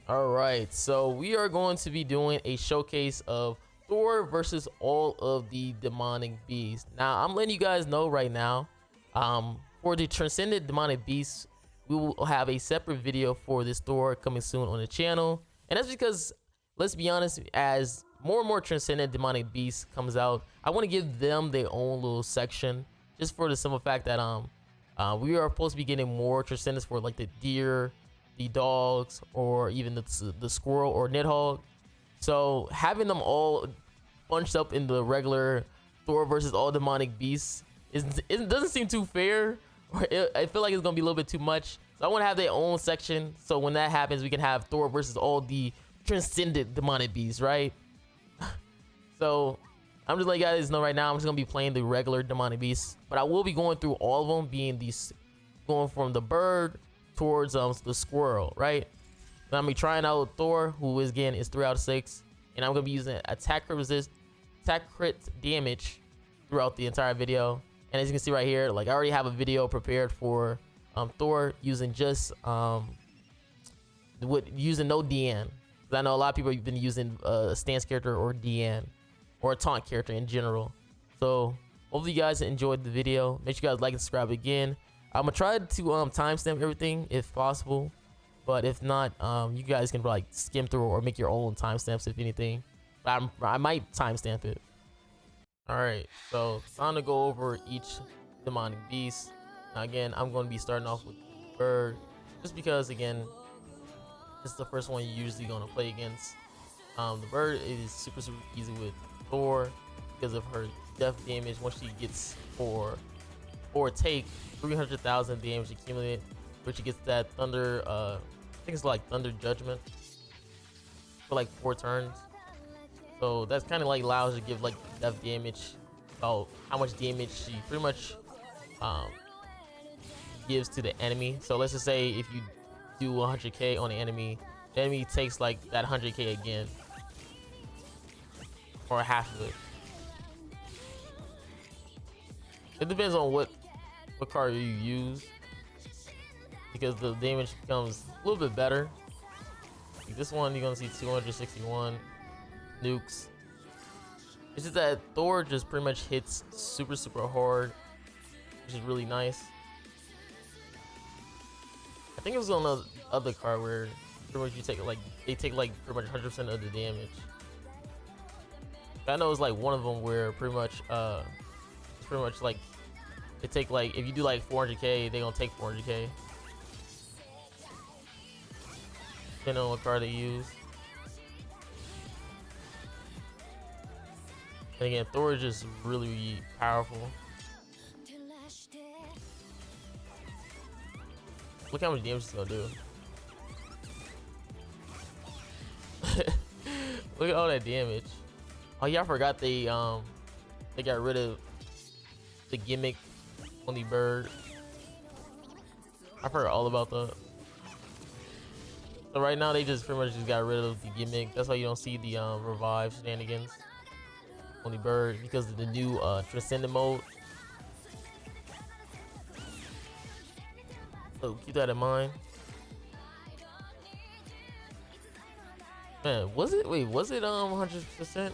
All right, so we are going to be doing a showcase of Thor versus all of the demonic beasts. Now, I'm letting you guys know right now, for the transcendent demonic beasts, we will have a separate video for this Thor coming soon on the channel. And that's because, let's be honest, as more and more transcendent demonic beasts comes out, I want to give them their own little section, just for the simple fact that we are supposed to be getting more transcendence for like the deer, the dogs, or even the squirrel or nidhogg. So having them all bunched up in the regular Thor versus all demonic beasts it doesn't seem too fair. I feel like it's gonna be a little bit too much. So I want to have their own section, so when that happens, we can have Thor versus all the transcendent demonic beasts, right? So I'm just letting you guys know right now, I'm just gonna be playing the regular demonic beasts, but I will be going through all of them, being these, going from the bird towards the squirrel, right? And I'm gonna be trying out Thor, who is again is 3 out of 6, and I'm gonna be using attack crit damage throughout the entire video. And as you can see right here, like I already have a video prepared for Thor using just using no DN, because I know a lot of people have been using a stance character or DN or a taunt character in general. So hopefully you guys enjoyed the video. Make sure you guys like and subscribe again. I'm gonna try to timestamp everything if possible, but if not, you guys can like skim through or make your own timestamps if anything. But I might timestamp it. All right, so it's time to go over each demonic beast. Now again, I'm going to be starting off with the bird, just because again, this is the first one you're usually going to play against. The bird is super easy with Thor because of her death damage. Once she gets or take 300,000 damage accumulated, which she gets that thunder, I think it's like thunder judgment for like 4 turns. So that's kind of like allows you to give like death damage, about how much damage she pretty much gives to the enemy. So let's just say if you do 100k on the enemy takes like that 100k again, or half of it. It depends on what card you use, because the damage becomes a little bit better. Like this one, you're gonna see 261 nukes. It's just that Thor just pretty much hits super hard, which is really nice. I think it was on the other card where pretty much you take like they take like pretty much 100% of the damage. I know it's like one of them where pretty much it's pretty much like they take like, if you do like 400k, they gonna take 400k depending on what card they use. And again, Thor is just really powerful. Look how much damage it's gonna do. Look at all that damage. Oh yeah, I forgot they got rid of the gimmick on the bird. I forgot all about that. So right now they just pretty much just got rid of the gimmick. That's why you don't see the revive shenanigans on the bird, because of the new transcendent mode. So keep that in mind. Man, was it 100%?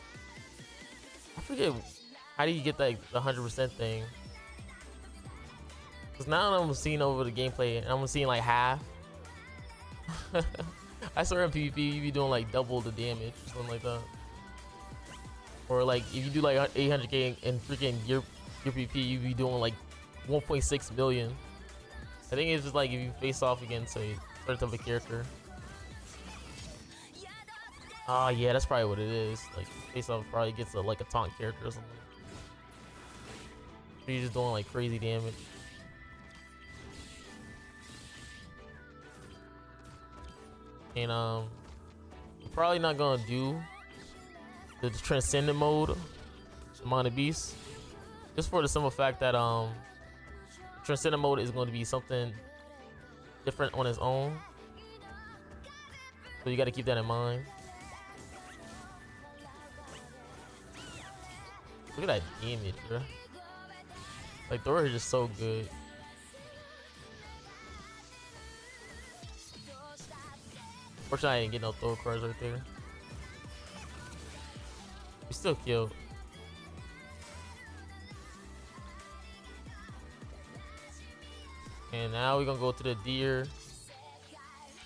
I forget, how do you get like the 100% thing? Because now I'm seeing over the gameplay and I'm seeing like half. I swear in PvP you be doing like double the damage or something like that. Or like if you do like 800k in freaking your PvP, you be doing like 1.6 million. I think it's just like if you face off against a certain type of character. Oh yeah, that's probably what it is. Like face off probably gets like a taunt character or something. So you're just doing like crazy damage. And I'm probably not gonna do the transcendent mode among the beasts, just for the simple fact that transcendent mode is going to be something different on its own, so you got to keep that in mind. Look at that damage, bro. Like Thor is just so good. Fortunately, I didn't get no Thor cards right there. We still killed. And now we're gonna go to the deer.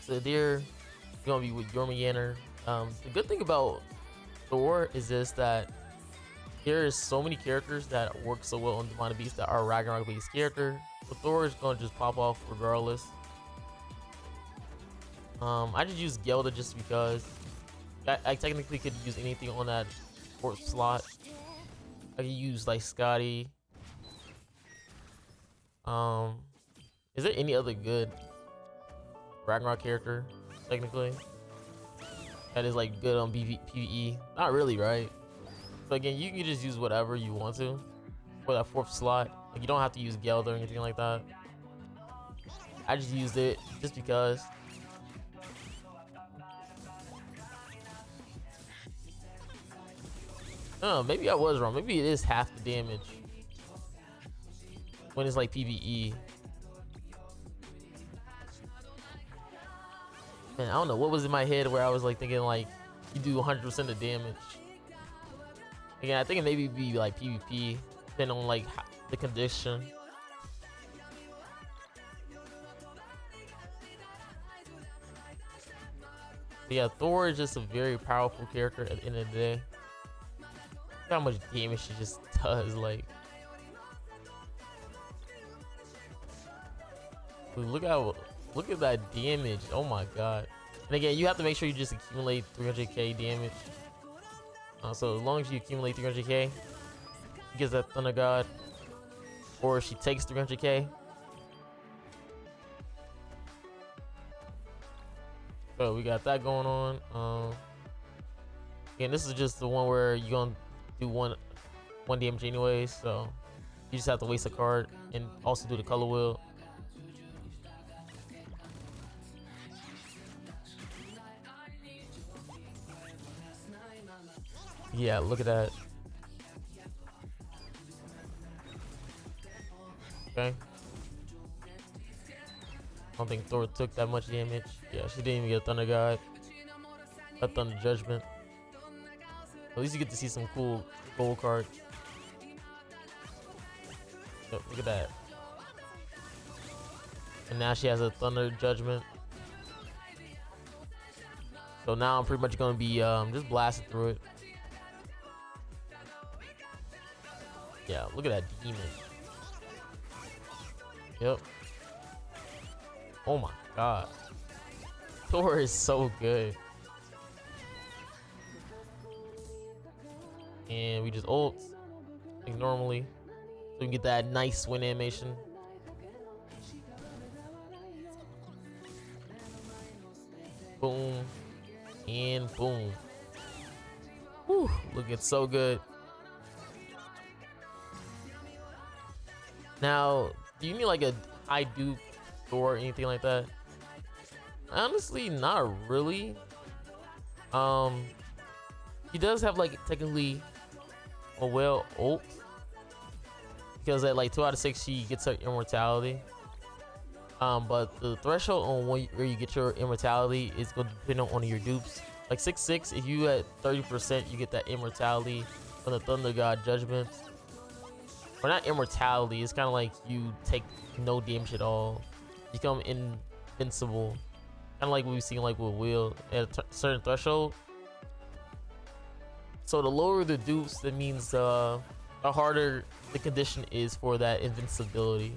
So the deer is gonna be with Yormayanner. The good thing about Thor is this, that there is so many characters that work so well on Demonic Beast that are Ragnarok based character. So Thor is gonna just pop off regardless. I just use Gelda just because I technically could use anything on that fourth slot. I could use like Scotty. Is there any other good Ragnarok character technically that is like good on PVE? Not really, right? So again, you can just use whatever you want to for that fourth slot. Like, you don't have to use Gelda or anything like that. I just used it just because. Oh, maybe I was wrong. Maybe it is half the damage when it's like PVE. Man, I don't know what was in my head where I was like thinking like you do 100% of damage. Again, I think it maybe be like PvP, depending on like the condition. But yeah, Thor is just a very powerful character at the end of the day. Look how much damage she just does, like. Look at that damage. Oh my god. And again, you have to make sure you just accumulate 300k damage. So as long as you accumulate 300k, she gets that Thunder God, or she takes 300k. So we got that going on. Again, this is just the one where you're gonna do one damage anyways, so you just have to waste a card and also do the color wheel. Yeah, look at that. Okay. I don't think Thor took that much damage. Yeah, she didn't even get a Thunder God. A Thunder Judgment. At least you get to see some cool gold cards. Yep, look at that. And now she has a Thunder Judgment. So now I'm pretty much gonna be just blasting through it. Yeah, look at that demon. Yep. Oh my god. Thor is so good. And we just ult like normally, so we can get that nice win animation. Boom and boom. Whew, looking so good. Now, do you need like a high dupe Thor or anything like that? Honestly, not really. He does have like technically a well ult, because at like 2 out of 6 she gets her immortality. But the threshold on where you get your immortality is going to depend on your dupes. Like 6/6, if you at 30%, you get that immortality from the Thunder God Judgment. Or not immortality, it's kind of like you take no damage at all. You become invincible. Kind of like what we've seen like with Will at a certain threshold. So the lower the dupes, that means the harder the condition is for that invincibility.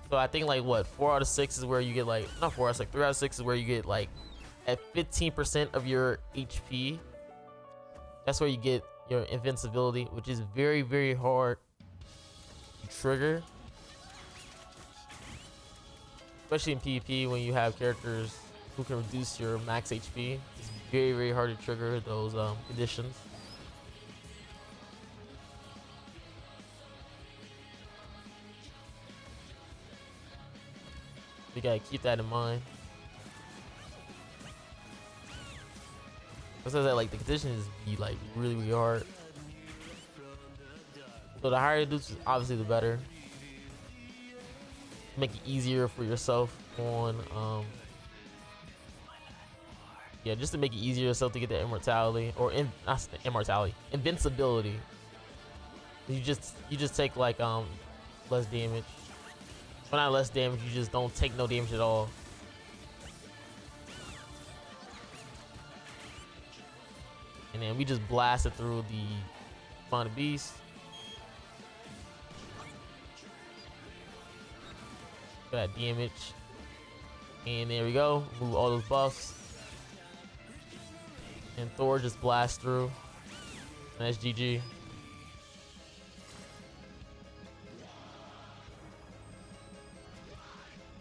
So I think like what, 4 out of 6 is where you get like, not 4 out of 6, 3 out of 6 is where you get like at 15% of your HP. That's where you get your invincibility, which is very, very hard to trigger. Especially in PvP when you have characters who can reduce your max HP. It's very, very hard to trigger those conditions. You gotta keep that in mind. It says that like the conditions be like really, really hard. So the higher the dupes is obviously the better. Make it easier for yourself on Yeah, just to make it easier yourself to get the immortality or not immortality, invincibility. You just take like less damage. Well, not less damage. You just don't take no damage at all. And then we just blasted through the Demonic Beast. Got that damage. And there we go. Move all those buffs. And Thor just blasts through. And that's GG.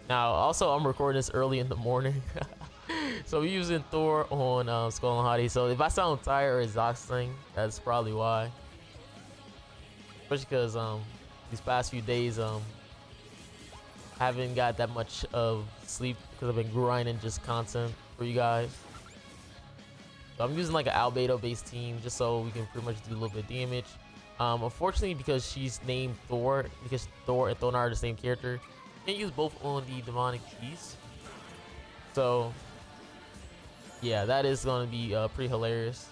Now, also, I'm recording this early in the morning. So we're using Thor on Skull and Hottie. So if I sound tired or exhausting, that's probably why. Especially because these past few days I haven't got that much of sleep because I've been grinding just content for you guys. So I'm using like an albedo based team just so we can pretty much do a little bit of damage. Unfortunately, because she's named Thor, because Thor and Thonar are the same character, you can't use both on the Demonic Beast. So yeah, that is going to be pretty hilarious.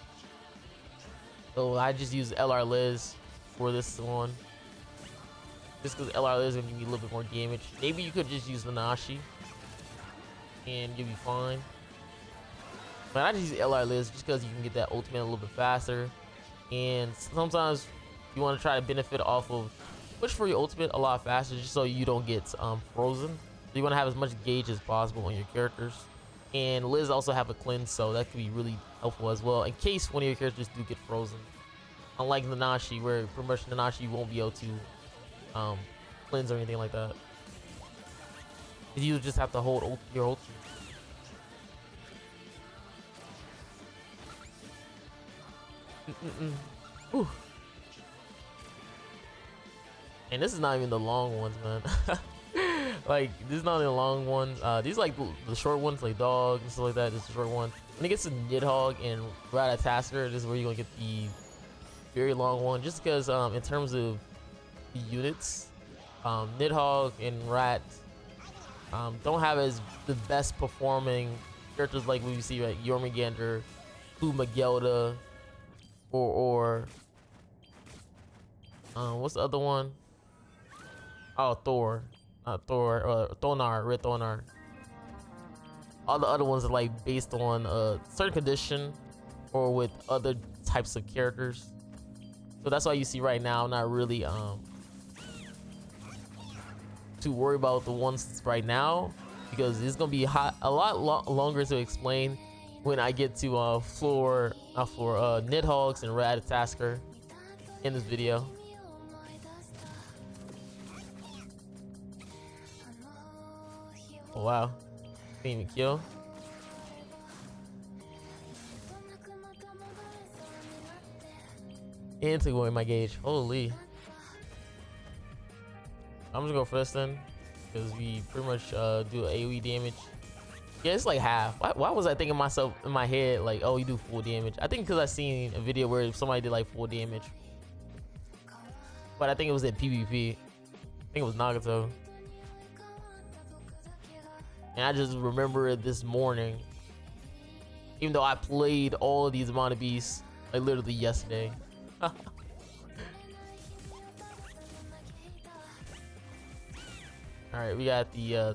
So I just use LR Liz for this one. Just because LR Liz is going to give me a little bit more damage. Maybe you could just use Nanashi and you'll be fine. But I just use LR Liz just because you can get that ultimate a little bit faster. And sometimes you want to try to benefit off of push for your ultimate a lot faster just so you don't get frozen. So you want to have as much gauge as possible on your characters. And Liz also have a cleanse, so that could be really helpful as well in case one of your characters do get frozen. Unlike Nanashi, where pretty much Nanashi won't be able to cleanse or anything like that. You just have to hold your ultimate. Ooh. And this is not even the long ones, man. Like, this is not the long ones. These like the short ones, like dog and stuff like that. This is the short one. When it gets to Nidhogg and Ratatasker, this is where you're gonna get the very long one. Just because in terms of the units, Nidhogg and Rat don't have as the best performing characters like we see like Jormungandr, Magelda, or what's the other one? Oh, Thor. Thor, Thonar, Red Thonar. All the other ones are like based on a certain condition or with other types of characters. So that's why you see right now I'm not really too worried about the ones right now, because it's gonna be a lot longer to explain when I get to Nidhoggs and Ratatasker in this video. Oh, wow, didn't even kill. And took away my gauge. Holy. I'm just gonna go for this then, because we pretty much do AoE damage. Yeah, it's like half. Why was I thinking myself in my head like, oh, you do full damage? I think because I seen a video where somebody did like full damage, but I think it was in PvP. I think it was Nagato. And I just remember it this morning, even though I played all these amount of beasts like literally yesterday. All right, we got the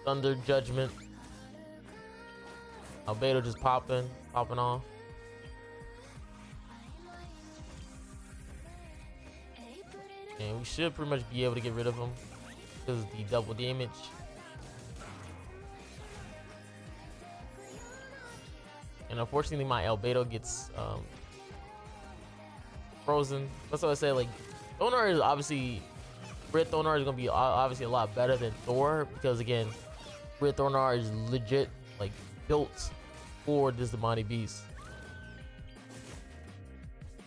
Thunder Judgment. Albedo just popping off. And we should pretty much be able to get rid of him because of the double damage. And unfortunately, my Albedo gets frozen. That's what I said. Like, Thonar is obviously, Red Thonar is gonna be obviously a lot better than Thor, because again, Red Thonar is legit like built for this Demonic Beast.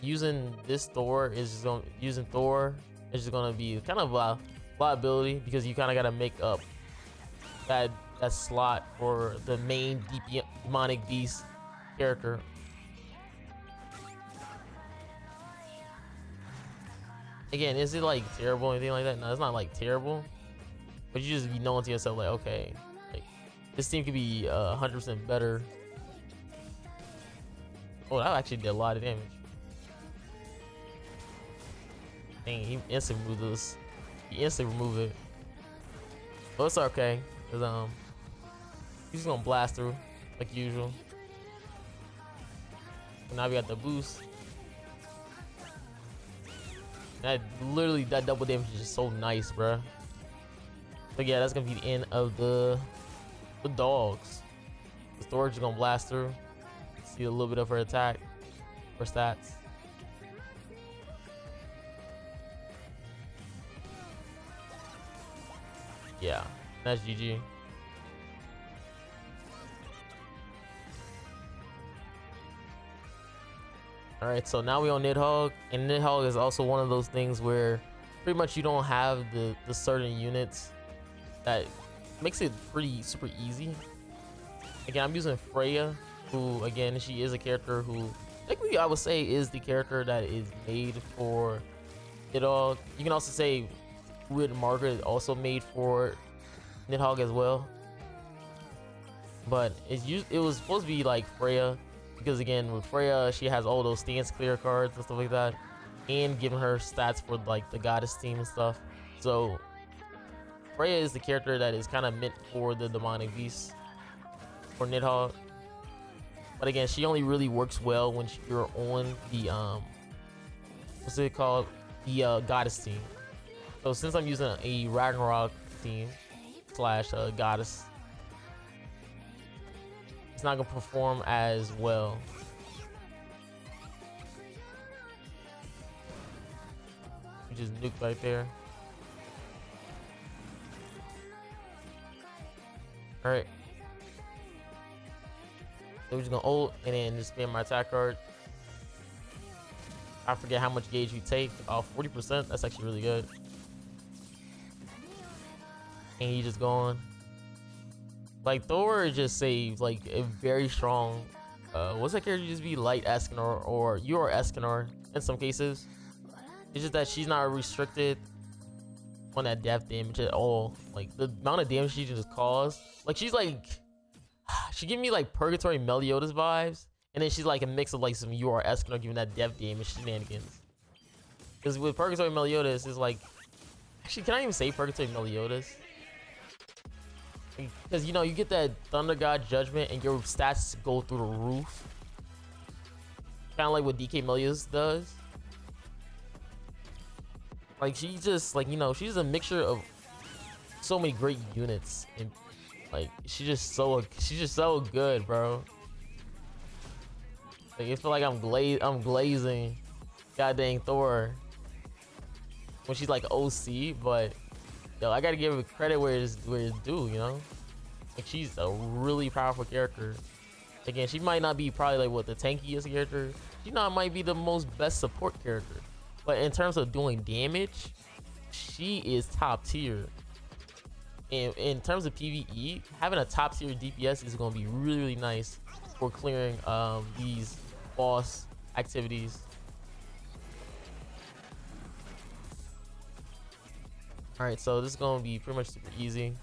Using this Thor is just going using Thor is just gonna be kind of a liability, because you kind of gotta make up that slot for the main Demonic Beast character. Again, is it like terrible or anything like that? No, it's not like terrible, but you just be knowing to yourself like, okay, like this team could be 100% better Oh, that actually did a lot of damage. Dang, he instantly removed this. He instantly removed it. But it's okay, cause he's just gonna blast through like usual. And now we got the boost. That literally, that double damage is just so nice, bruh. But yeah, that's gonna be the end of the dogs. The storage is gonna blast through. See a little bit of her attack, her stats. Yeah, that's GG. All right, so now we on Nidhogg, and Nidhogg is also one of those things where pretty much you don't have the certain units that makes it pretty super easy. Again, I'm using Freya, who again, she is a character who technically I would say is the character that is made for Nidhogg. You can also say with Margaret also made for Nidhogg as well, but it was supposed to be like Freya, because again with Freya she has all those stance clear cards and stuff like that, and giving her stats for like the goddess team and stuff. So Freya is the character that is kind of meant for the demonic beasts for Nidhogg, but again she only really works well when you're on the what's it called, the goddess team. So since I'm using a Ragnarok team slash goddess, it's not gonna perform as well. We just nuked right there. All right. So we're just gonna ult and then just spam my attack card. I forget how much gauge we take. 40%. That's actually really good. And he just gone. Like Thor just saves like a very strong what's that character, just be light Escanor, or you are Escanor in some cases. It's just that she's not restricted on that death damage at all. Like the amount of damage she just caused, like she's like she give me like Purgatory Meliodas vibes, and then she's like a mix of like some you are Escanor giving that death damage shenanigans. Because with Purgatory Meliodas is like, actually can I even say Purgatory Meliodas? Because you know you get that Thunder God Judgment and your stats go through the roof, kind of like what DK Meliodas does. Like she's just like, you know, she's a mixture of so many great units, and like she's just so good, bro. Like I feel like I'm glazing god dang Thor when she's like OC, but yo, I gotta give her credit where it's due, you know? Like she's a really powerful character. Again, she might not be probably like what the tankiest character. She might be the most best support character. But in terms of doing damage, she is top tier. And in terms of PVE, having a top tier DPS is gonna be really, really nice for clearing these boss activities. Alright, so this is gonna be pretty much super easy.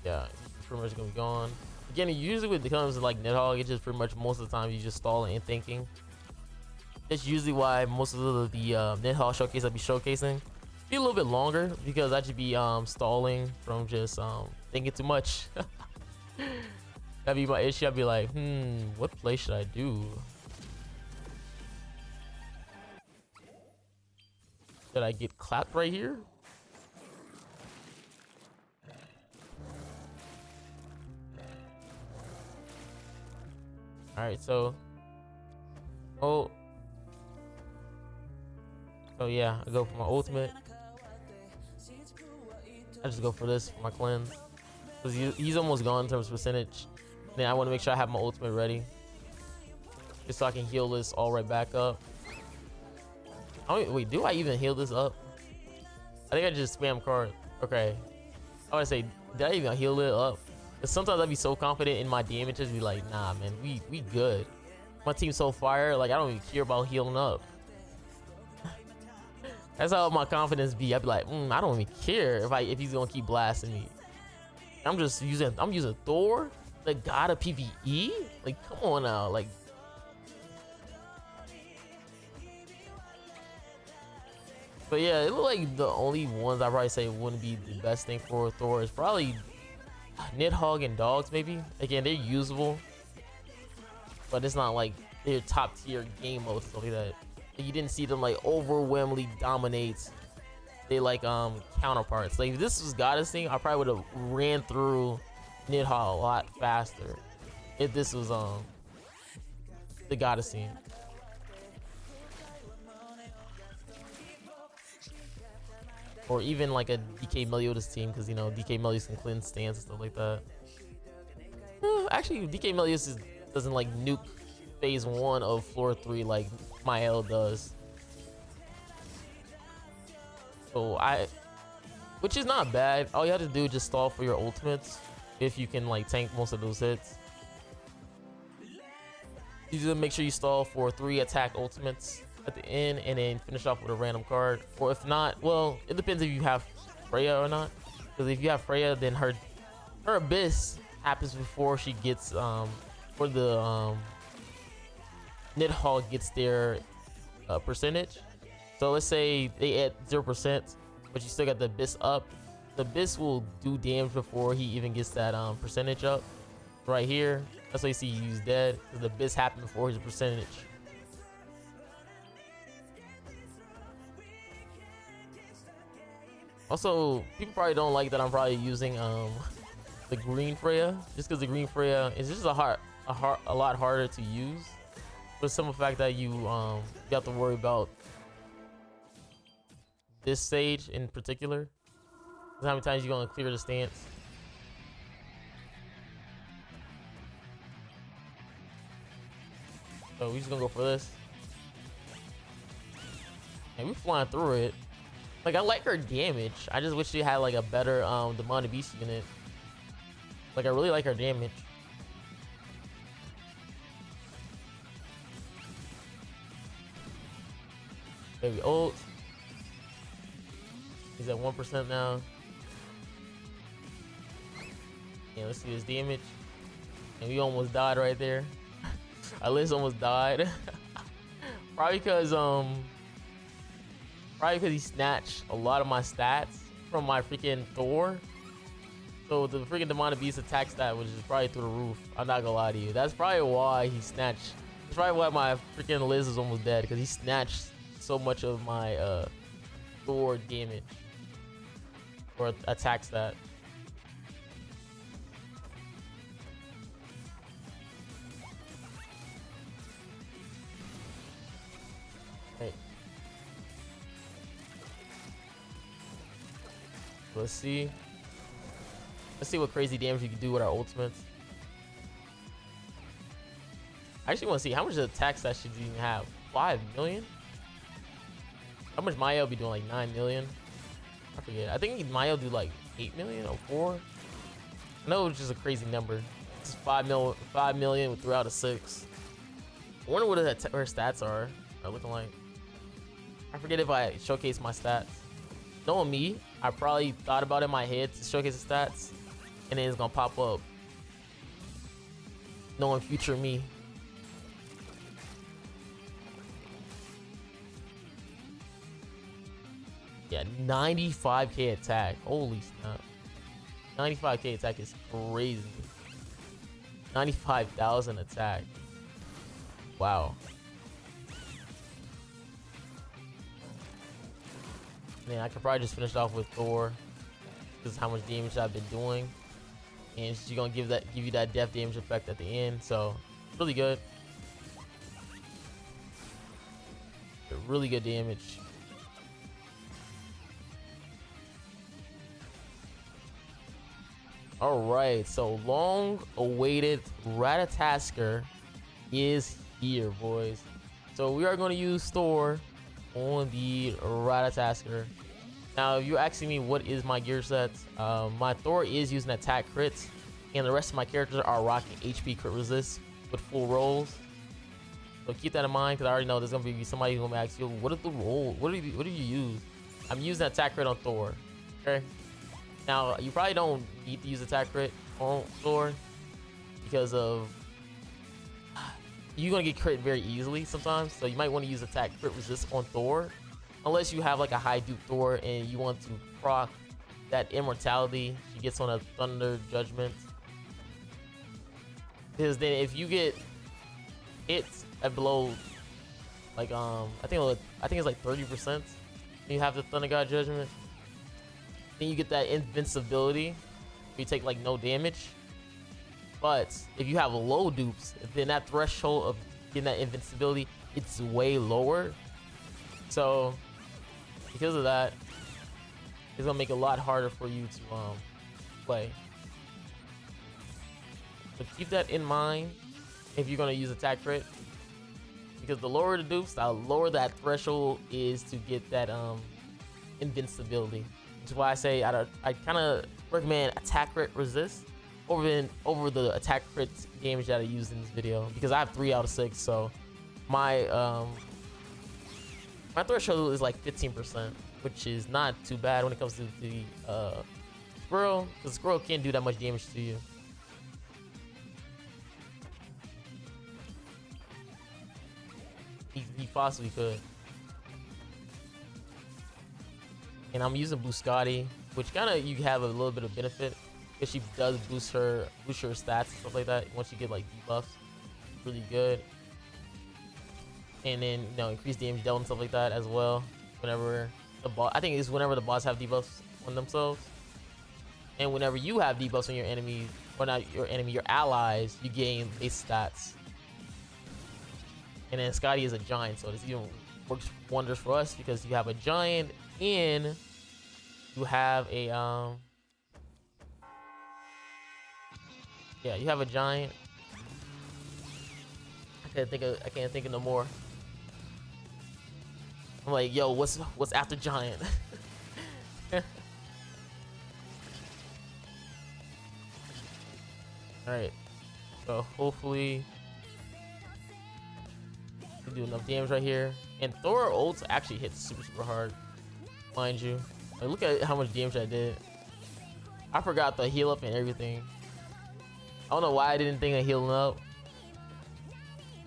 Yeah, pretty much gonna be gone. Again, usually when it comes to like Nidhogg, it's just pretty much most of the time you just stalling and thinking. That's usually why most of the Nidhogg showcase I be showcasing be a little bit longer, because I should be stalling from just thinking too much. That'd be my issue. I'd be like, what play should I do? Should I get clapped right here? Alright, so yeah, I go for my ultimate. I just go for this for my cleanse, because he's almost gone in terms of percentage. Then I want to make sure I have my ultimate ready, just so I can heal this all right back up. Wait, do I even heal this up? I think I just spam card. Okay, I want to say, did I even heal it up? Because sometimes I'd be so confident in my damages, be like, nah, man, we good. My team's so fire, like I don't even care about healing up. That's how my confidence be. I'd be like, I don't even care if he's gonna keep blasting me. I'm using Thor. the god of PVE? Like, come on now, like. But yeah, it look like the only ones I probably say wouldn't be the best thing for Thor is probably Nidhogg and dogs, maybe. Again, they're usable, but it's not like they're top tier game mode stuff like that. You didn't see them like overwhelmingly dominate they like counterparts. Like if this was Goddess thing, I probably would have ran through Nidhogg a lot faster if this was the Goddess thing. Or even like a DK Meliodas team, because you know DK Meliodas can cleanse stance and stuff like that. Actually, DK Meliodas doesn't like nuke phase 1 of floor 3 like Mael does. So which is not bad. All you have to do is just stall for your ultimates if you can like tank most of those hits. You just make sure you stall for 3 attack ultimates at the end and then finish off with a random card. Or if not, well, it depends if you have Freya or not. Because if you have Freya, then her abyss happens before she gets for the Nidhogg gets their percentage. So let's say they add 0%, but you still got the abyss up. The abyss will do damage before he even gets that percentage up. Right here, that's why you see he's dead. The abyss happened before his percentage. Also, people probably don't like that I'm probably using the green Freya, just because the green Freya is just a lot harder to use. But some of the fact that you have to worry about this stage in particular, how many times you're gonna clear the stance. So we're just gonna go for this, and we're flying through it. Like, I like her damage. I just wish she had like a better demonic beast unit. Like, I really like her damage. Maybe ult. He's at 1% now. Yeah, let's see his damage. And we almost died right there. Our list almost died. Probably because he snatched a lot of my stats from my freaking Thor. So the freaking demonic beast attack stat, which is probably through the roof. I'm not gonna lie to you. That's probably why he snatched. That's probably why my freaking Liz is almost dead, because he snatched so much of my Thor damage or attack stat. Hey. Let's see. Let's see what crazy damage we can do with our ultimates. I actually want to see how much attack stat should you even have. 5 million? How much Mayo be doing? Like 9 million? I forget. I think Mayo do like 8 million or 4. I know it's just a crazy number. It's 5 million throughout a 6. I wonder what her stats are looking like. I forget if I showcase my stats. Knowing me, I probably thought about it in my head to showcase the stats, and then it's gonna pop up. Knowing future me. Yeah, 95k attack. Holy snap. 95k attack is crazy. 95,000 attack. Wow. Man, I could probably just finish off with Thor. This is how much damage I've been doing. And she's gonna give you that death damage effect at the end. So really good. Really good damage. Alright, so long awaited Ratatasker is here, boys. So we are going to use Thor on the Ratatasker. Now, if you're asking me what is my gear set, my Thor is using attack crits, and the rest of my characters are rocking HP crit resist with full rolls. So keep that in mind, because I already know there's going to be somebody who's going to ask you, what is the roll? What do you use? I'm using attack crit on Thor. Okay. Now, you probably don't need to use attack crit on Thor, because of you're gonna get crit very easily sometimes. So you might want to use attack crit resist on Thor, unless you have like a high dupe Thor and you want to proc that immortality she gets on a Thunder Judgment. Because then if you get hit at below like I think it's like 30%, you have the Thunder God Judgment, then you get that invincibility. You take like no damage. But if you have low dupes, then that threshold of getting that invincibility, it's way lower. So because of that, it's gonna make it a lot harder for you to play. So keep that in mind if you're gonna use attack crit, because the lower the dupes, the lower that threshold is to get that invincibility. Which is why I say I kind of recommend attack crit resist over the attack crit damage that I used in this video, because I have 3 out of 6. So my my threshold is like 15%, which is not too bad when it comes to the squirrel, because squirrel can't do that much damage to you. He possibly could. And I'm using Buscati, which kind of you have a little bit of benefit, because she does boost her stats and stuff like that once you get like debuffs. Really good. And then increase damage dealt and stuff like that as well. Whenever the boss, I think it's whenever the boss have debuffs on themselves, and whenever you have debuffs on your enemy, or not your enemy, your allies, you gain base stats. And then Scotty is a giant, so this even works wonders for us, because you have a giant and you have a yeah, you have a giant. I can't think of no more. I'm like, yo, what's after giant? All right, so hopefully we do enough damage right here. And Thor ult actually hits super hard, mind you. Like, look at how much damage I did. I forgot the heal up and everything. I don't know why I didn't think of healing up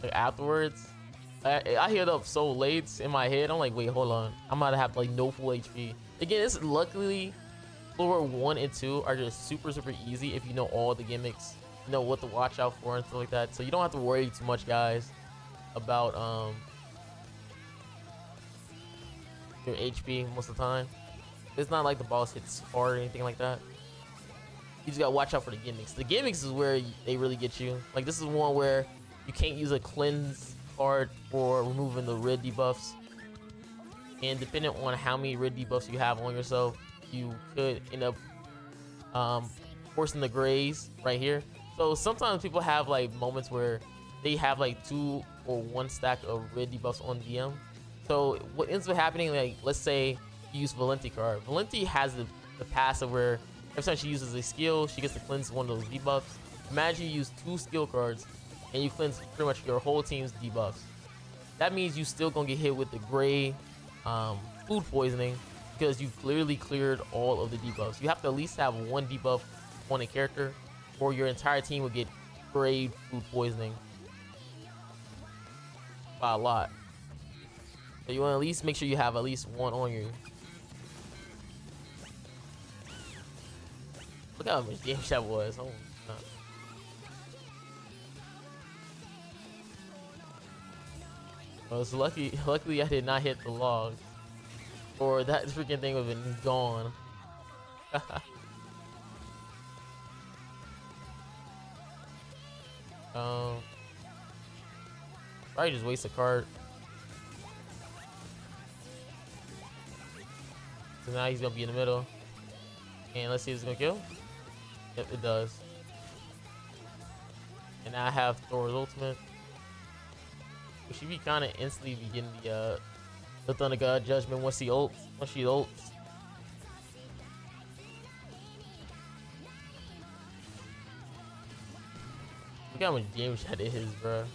like afterwards. I healed up so late in my head. I'm like, wait, hold on. I'm gonna have like no full HP. Again, this luckily floor 1 and 2 are just super easy if you know all the gimmicks, you know what to watch out for and stuff like that. So you don't have to worry too much, guys, about your HP most of the time. It's not like the boss hits hard or anything like that. You just gotta watch out for the gimmicks. The gimmicks is where they really get you. Like, this is one where you can't use a cleanse card for removing the red debuffs, and depending on how many red debuffs you have on yourself, you could end up forcing the grays right here. So sometimes people have like moments where they have like 2 or 1 stack of red debuffs on DM. So what ends up happening, like, let's say you use Valenti card. Valenti has the passive where every time she uses a skill, she gets to cleanse one of those debuffs. Imagine you use 2 skill cards and you cleanse pretty much your whole team's debuffs. That means you still gonna get hit with the gray food poisoning, because you clearly cleared all of the debuffs. You have to at least have 1 debuff on a character, or your entire team will get gray food poisoning by a lot. So you want to at least make sure you have at least 1 on you. Look how much damage that was. Oh, no. Well, it's luckily I did not hit the logs, or that freaking thing would have been gone. Probably just waste a card. So now he's gonna be in the middle, and let's see if it's gonna kill. Yep, it does. And now I have Thor's ultimate. We should be kind of instantly be getting the Thunder God Judgment once she ults. Look how much damage that is, bro.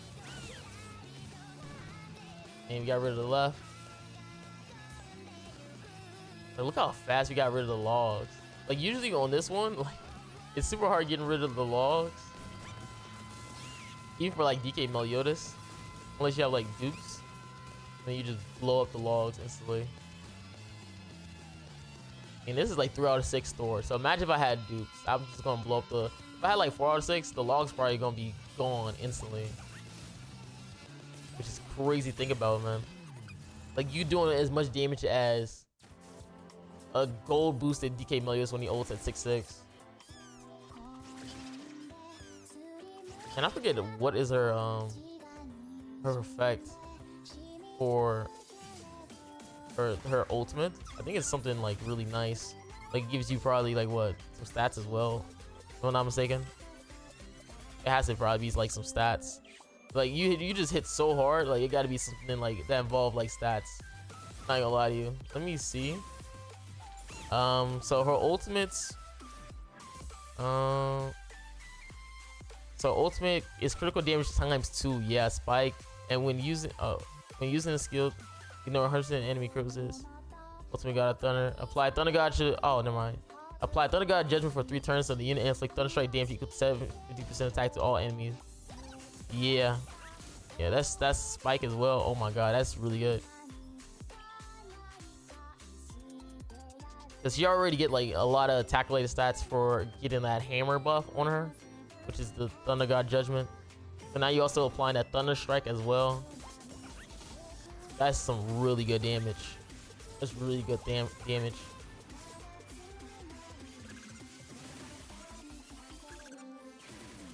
And we got rid of the left. Like, look how fast we got rid of the logs. Like, usually on this one, like, it's super hard getting rid of the logs. even for like DK Meliodas, unless you have like dupes, then you just blow up the logs instantly. And this is like 3 out of 6 Thor. So imagine if I had dupes, I'm just gonna blow up the. If I had like 4 out of 6, the logs probably gonna be gone instantly, which is crazy to think about, man. Like you doing as much damage as a gold boosted DK Meliodas when he ults at 6'6". And I forget what is her effect for her ultimate. I think it's something like really nice. Like it gives you probably like what, some stats as well, if I'm not mistaken. It has to probably be like some stats. Like you just hit so hard, like it got to be something like that involve like stats. Not gonna lie to you. Let me see. So her ultimates. So ultimate is critical damage times 2. Yeah, spike. And when using the skill, you know 100% enemy criticals. Ultimate God of Thunder. Apply Thunder God should. Oh, never mind. Apply Thunder God Judgment for 3 turns, so the unit inflict Thunder Strike damage equal to 50% attack to all enemies. Yeah, that's spike as well. Oh my god, that's really good. Cause she already get like a lot of attack related stats for getting that hammer buff on her, which is the Thunder God Judgment. So now you also applying that Thunder Strike as well. That's some really good damage. That's really good damage.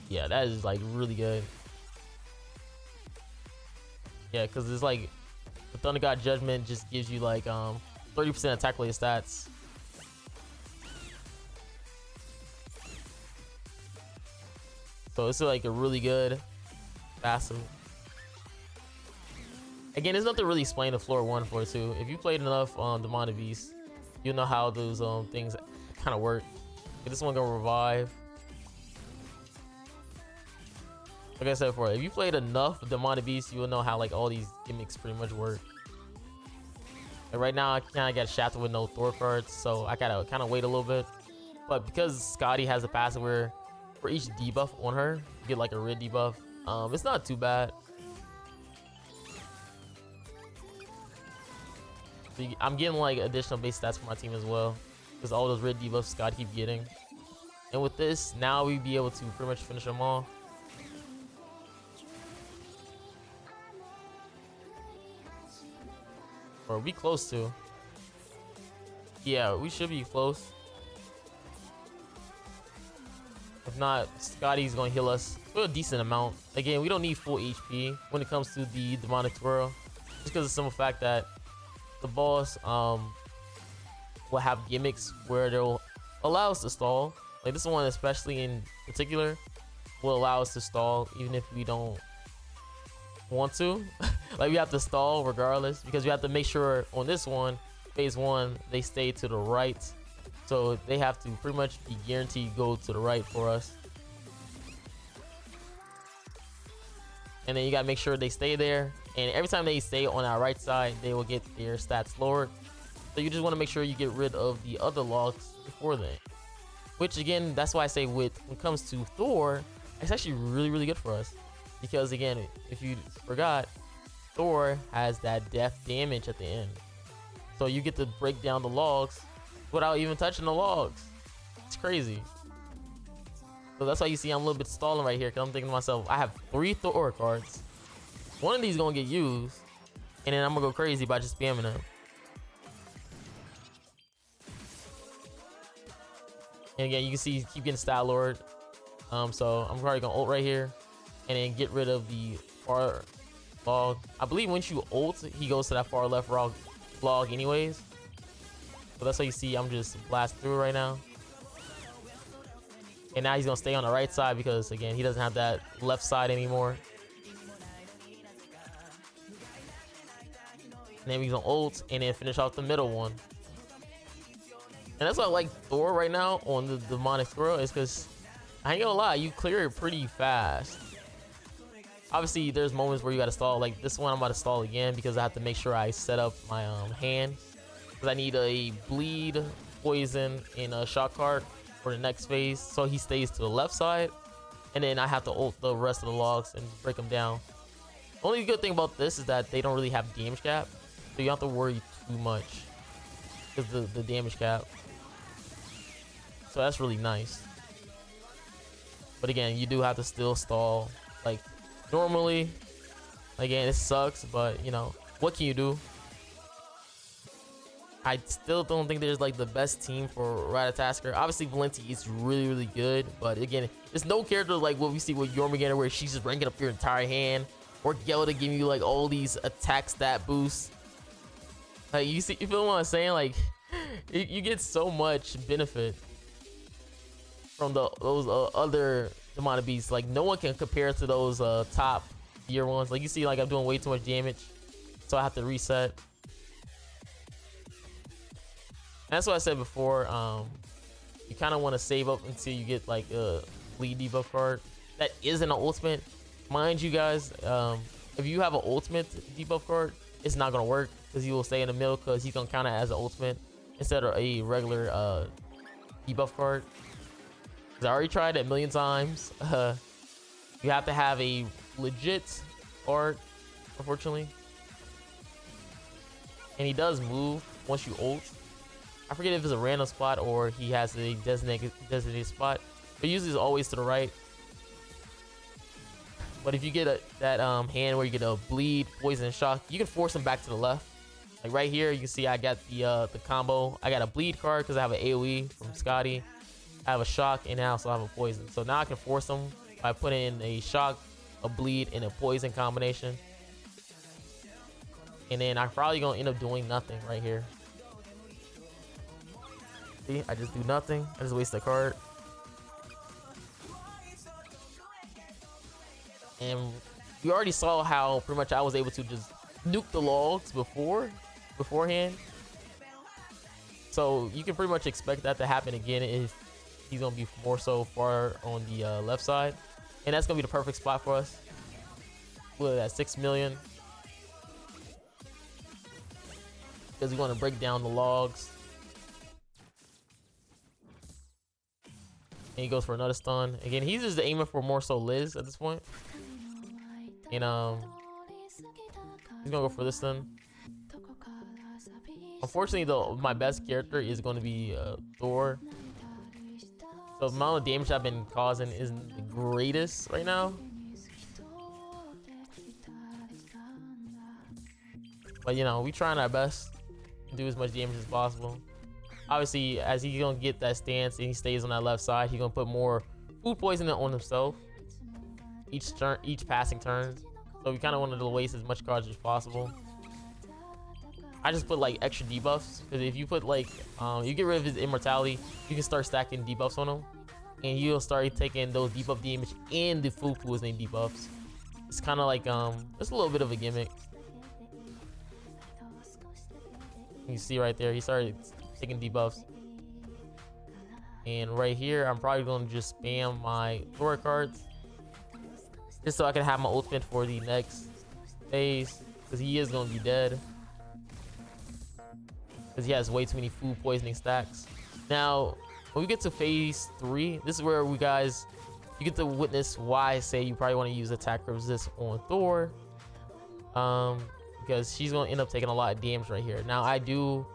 Yeah, that is like really good. Yeah, because it's like the Thunder God Judgment just gives you like 30% attack related stats. So it's like a really good passive. Again, there's nothing to really explain to floor 1, floor 2. If you played enough Demonic Beast, you'll know how those things kind of work. Okay, this one gonna revive. Like I said before, if you played enough Demonic Beast, you will know how like all these gimmicks pretty much work. And right now I kind of got shafted with no Thor cards, so I gotta kind of wait a little bit. But because Scotty has a passive where for each debuff on her, you get like a red debuff. It's not too bad. So I'm getting like additional base stats for my team as well, because all those red debuffs Scotty keep getting. And with this, now we be able to pretty much finish them all. Or we close to. Yeah, we should be close. If not, Scotty's gonna heal us for a decent amount. Again, we don't need full HP when it comes to the demonic twirl, just because of the simple fact that the boss will have gimmicks where they'll allow us to stall. Like this one especially in particular will allow us to stall even if we don't want to. Like we have to stall regardless, because we have to make sure on this one, phase 1, they stay to the right. So they have to pretty much be guaranteed go to the right for us. And then you gotta make sure they stay there. And every time they stay on our right side, they will get their stats lowered. So you just want to make sure you get rid of the other logs before then. Which again, that's why I say when it comes to Thor, it's actually really, really good for us. Because again, if you forgot, Thor has that death damage at the end. So you get to break down the logs without even touching the logs. It's crazy. So that's why you see I'm a little bit stalling right here, because I'm thinking to myself, I have 3 Thor cards. One of these gonna get used, and then I'm gonna go crazy by just spamming them. And again, you can see keep getting Stat Lord. So I'm probably gonna ult right here, and then get rid of the far log. I believe once you ult, he goes to that far left log anyways. So that's why you see I'm just blast through right now. And now he's gonna stay on the right side because again, he doesn't have that left side anymore. And then he's gonna ult and then finish off the middle one. And that's why I like Thor right now on the demonic squirrel, is because I ain't gonna lie, you clear it pretty fast. Obviously, there's moments where you gotta stall. Like this one, I'm about to stall again because I have to make sure I set up my hand, because I need a bleed, poison, and a shock card for the next phase, so he stays to the left side. and then I have to ult the rest of the logs and break them down. Only good thing about this is that they don't really have damage cap, so you don't have to worry too much because the damage cap. So that's really nice. But again, you do have to still stall like normally. Again, it sucks, but you know, what can you do? I still don't think there's like the best team for RAGNAROK. Obviously, Valenti is really, really good, but again, there's no character like what we see with Jormungandr where she's just ranking up your entire hand, or Gelda giving you like all these attack stat boosts. Like you feel what I'm saying? Like you get so much benefit from those other demonic beasts. Like no one can compare to those top tier ones. Like you see, like I'm doing way too much damage, so I have to reset. And that's what I said before. You kind of want to save up until you get like a bleed debuff card that isn't an ultimate. Mind you guys, if you have an ultimate debuff card, it's not gonna work because he will stay in the middle because he's gonna count it as an ultimate instead of a regular debuff card. Cause I already tried it a million times. You have to have a legit art, unfortunately. And he does move once you ult. I forget if it's a random spot or he has a designated spot, but usually it's always to the right. But if you get that hand where you get a bleed, poison, and shock, you can force him back to the left. Like right here, you can see I got the combo. I got a bleed card because I have an AoE from Scotty. I have a shock and I also have a poison. So now I can force him by putting in a shock, a bleed, and a poison combination. And then I'm probably gonna end up doing nothing right here. See, I just do nothing. I just waste a card. And you already saw how pretty much I was able to just nuke the logs beforehand. So you can pretty much expect that to happen again if he's gonna be more so far on the left side. And that's gonna be the perfect spot for us. With that 6 million. Because we want to break down the logs. And he goes for another stun. Again, he's just aiming for more so Liz at this point. And he's gonna go for this stun. Unfortunately, though, my best character is going to be THOR. So the amount of damage I've been causing isn't the greatest right now. But you know, we trying our best to do as much damage as possible. Obviously, as he's gonna get that stance and he stays on that left side, he's gonna put more food poisoning on himself each passing turn. So we kind of wanted to waste as much cards as possible. I just put like extra debuffs because if you put like you get rid of his immortality, you can start stacking debuffs on him, and you'll start taking those debuff damage and the food poisoning debuffs. It's kind of like it's a little bit of a gimmick. You see right there, he started taking debuffs. And right here, I'm probably going to just spam my THOR cards just so I can have my ultimate for the next phase, because he is going to be dead because he has way too many food poisoning stacks. Now, when we get to phase 3, this is where you get to witness why I say you probably want to use attack resist on THOR, because she's going to end up taking a lot of damage right here. Now, I do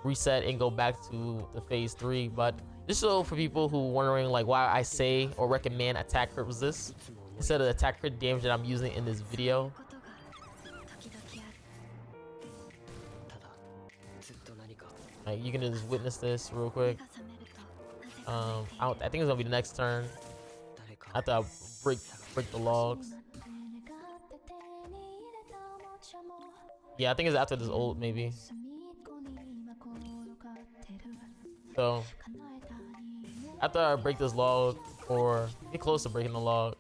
reset and go back to the phase 3, but just so for people who are wondering like why I say or recommend attack crit resist instead of the attack crit damage that I'm using in this video. Like, you can just witness this real quick. I think it's gonna be the next turn after I break the logs. Yeah, I think it's after this ult maybe. So after I break this log or get close to breaking the log,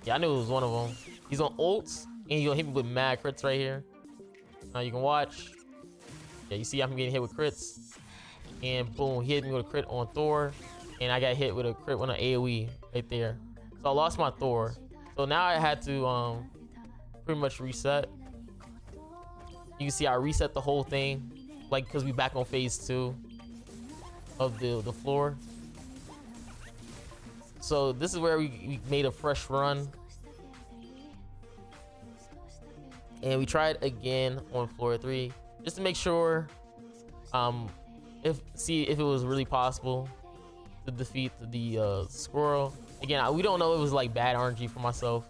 yeah, I knew it was one of them. He's on ults and he's gonna hit me with mad crits right here. Now you can watch. Yeah, you see I'm getting hit with crits, and boom, he hit me with a crit on THOR, and I got hit with a crit on an AoE right there. So I lost my THOR. So now I had to pretty much reset. You can see I reset the whole thing, like, because we back on phase 2 of the floor. So this is where we made a fresh run. And we tried again on floor 3 just to make sure see if it was really possible to defeat the squirrel. Again, we don't know if it was like bad RNG for myself.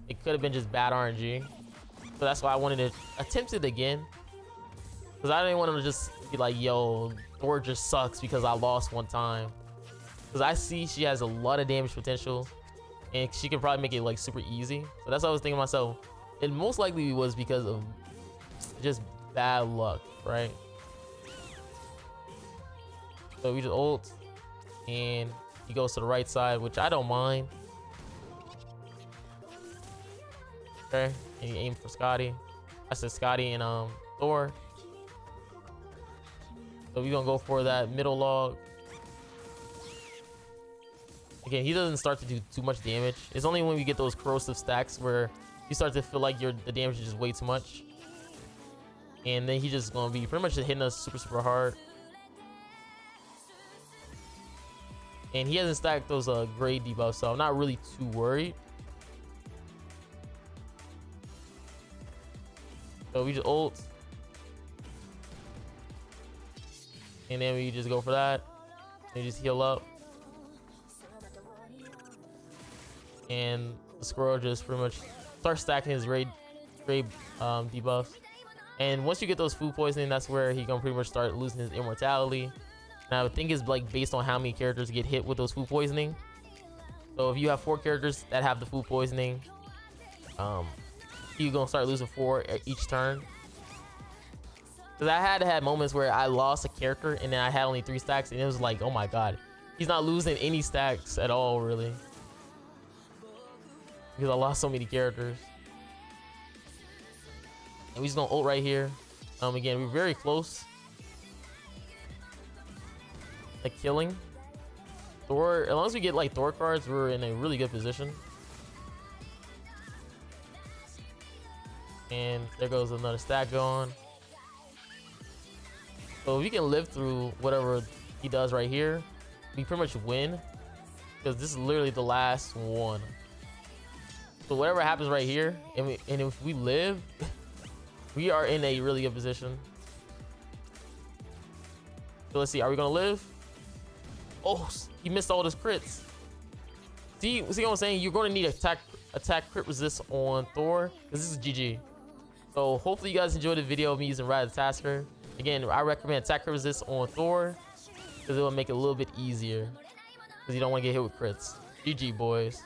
It could have been just bad RNG. So that's why I wanted to attempt it again. Because I didn't want him to just be like, yo, Thor just sucks because I lost one time. Because I see she has a lot of damage potential. And she can probably make it like super easy. So that's what I was thinking to myself. It most likely was because of just bad luck, right? So we just ult. And he goes to the right side, which I don't mind. Okay, and you aim for Scotty. I said Scotty and Thor. So we're gonna go for that middle log. Again, he doesn't start to do too much damage. It's only when we get those corrosive stacks where you start to feel like the damage is just way too much. And then he's just gonna be pretty much just hitting us super hard. And he hasn't stacked those grade debuffs, so I'm not really too worried. So we just ult. And then we just go for that. And just heal up. And the squirrel just pretty much starts stacking his grade debuffs. And once you get those food poisoning, that's where he gonna pretty much start losing his immortality. And I would think it's like based on how many characters get hit with those food poisoning. So if you have 4 characters that have the food poisoning, you're gonna start losing 4 each turn. Because I had moments where I lost a character and then I had only 3 stacks, and it was like, oh my god, he's not losing any stacks at all, really, because I lost so many characters. And we're just gonna ult right here. Again, we're very close to killing Thor. As long as we get like Thor cards, we're in a really good position. And there goes another stack going. So if we can live through whatever he does right here, we pretty much win, because this is literally the last one. So whatever happens right here, and if we live, we are in a really good position. So let's see, are we gonna live? Oh, he missed all his crits. See what I'm saying? You're gonna need attack crit resist on Thor, because this is GG. So hopefully you guys enjoyed the video of me using RAGNAROK. Again, I recommend attack crit resist on Thor, because it will make it a little bit easier, because you don't want to get hit with crits. GG, boys.